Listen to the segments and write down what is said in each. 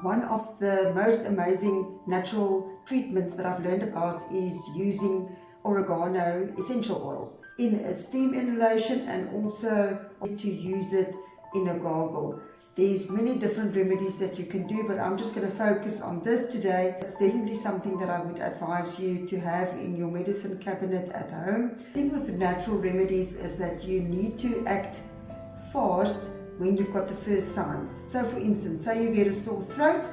One of the most amazing natural treatments that I've learned about is using Oregano Essential Oil in a steam inhalation and also to use it in a gargle. There's many different remedies that you can do, but I'm just going to focus on this today. It's definitely something that I would advise you to have in your medicine cabinet at home. The thing with natural remedies is that you need to act fast when you've got the first signs. So for instance, say you get a sore throat,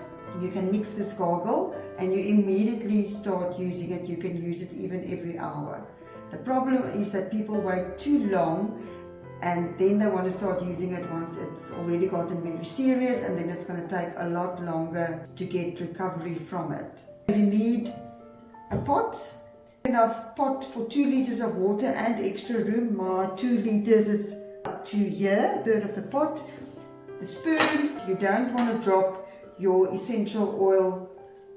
you can mix this gargle and you immediately start using it. You can use it even every hour. The problem is that people wait too long and then they want to start using it once it's already gotten very serious, and then it's going to take a lot longer to get recovery from it. You need a pot, enough pot for 2 liters of water and extra room. My 2 liters is up to here, a third of the pot. The spoon, you don't want to drop your essential oil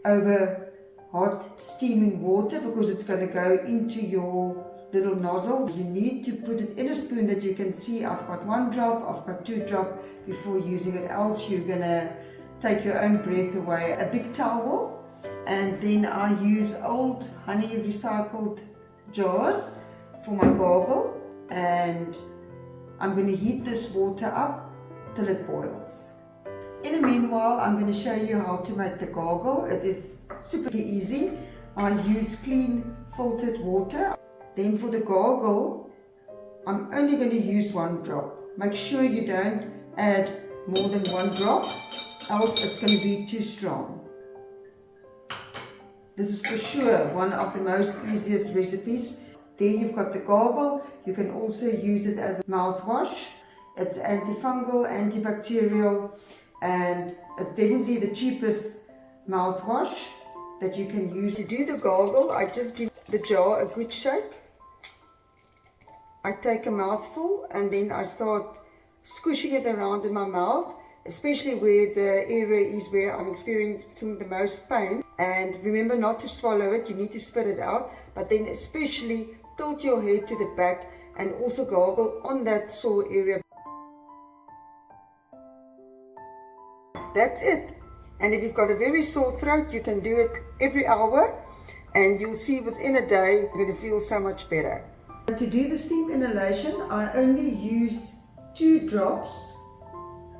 over hot steaming water because it's going to go into your little nozzle. You need to put it in a spoon that you can see. I've got 1 drop, I've got 2 drop before using it, else you're going to take your own breath away. A big towel, and then I use old honey recycled jars for my gargle, and I'm going to heat this water up till it boils. In the meanwhile, I'm going to show you how to make the gargle. It is super easy. I use clean filtered water. Then for the gargle, I'm only going to use 1 drop. Make sure you don't add more than 1 drop, else it's going to be too strong. This is for sure one of the most easiest recipes. There you've got the gargle. You can also use it as a mouthwash. It's antifungal, antibacterial, and it's definitely the cheapest mouthwash that you can use. To do the gargle, I just give the jar a good shake. I take a mouthful and then I start squishing it around in my mouth, especially where the area is where I'm experiencing the most pain. And remember not to swallow it, you need to spit it out, but then especially tilt your head to the back and also gargle on that sore area. That's it. And if you've got a very sore throat, you can do it every hour and you'll see within a day you're going to feel so much better. To do the steam inhalation, I only use 2 drops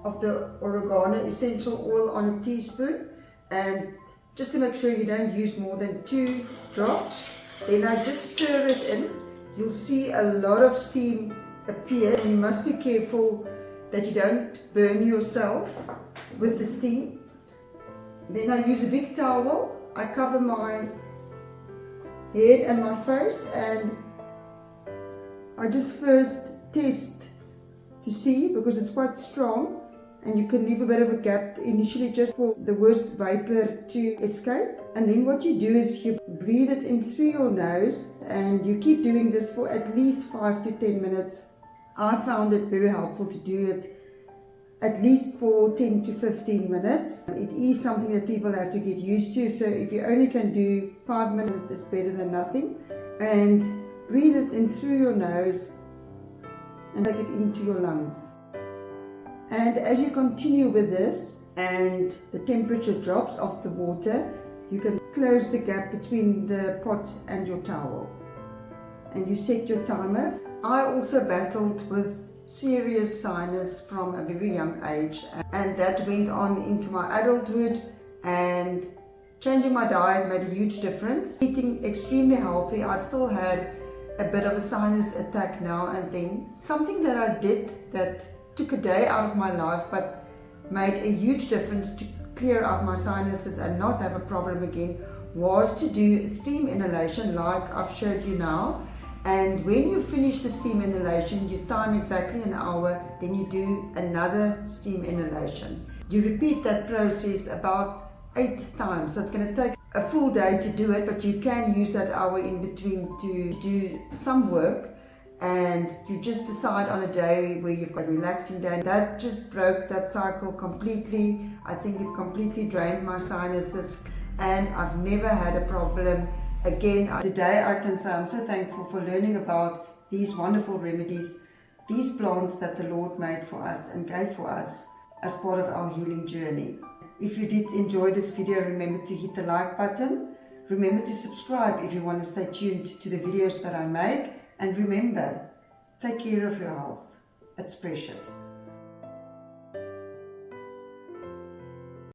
of the Oregano Essential Oil on a teaspoon, and just to make sure you don't use more than 2 drops. Then I just stir it in. You'll see a lot of steam appear, and you must be careful that you don't burn yourself with the steam. Then I use a big towel. I cover my head and my face, and I just first test to see, because it's quite strong and you can leave a bit of a gap initially just for the worst vapor to escape. And then what you do is you breathe it in through your nose and you keep doing this for at least 5 to 10 minutes. I found it very helpful to do it at least for 10 to 15 minutes. It is something that people have to get used to, so if you only can do 5 minutes, it's better than nothing. And breathe it in through your nose and take it into your lungs. And as you continue with this and the temperature drops of the water, you can close the gap between the pot and your towel. And you set your timer. I also battled with serious sinus from a very young age, and that went on into my adulthood, and changing my diet made a huge difference. Eating extremely healthy, I still had a bit of a sinus attack now and then. Something that I did that took a day out of my life but made a huge difference to clear out my sinuses and not have a problem again was to do steam inhalation like I've showed you now. And when you finish the steam inhalation, you time exactly an hour, then you do another steam inhalation. You repeat that process about 8 times. So it's going to take a full day to do it, but you can use that hour in between to do some work, and you just decide on a day where you've got a relaxing day. That just broke that cycle completely. I think it completely drained my sinuses and I've never had a problem again. Today I can say I'm so thankful for learning about these wonderful remedies, these plants that the Lord made for us and gave for us as part of our healing journey. If you did enjoy this video, remember to hit the like button. Remember to subscribe if you want to stay tuned to the videos that I make. And remember, take care of your health. It's precious.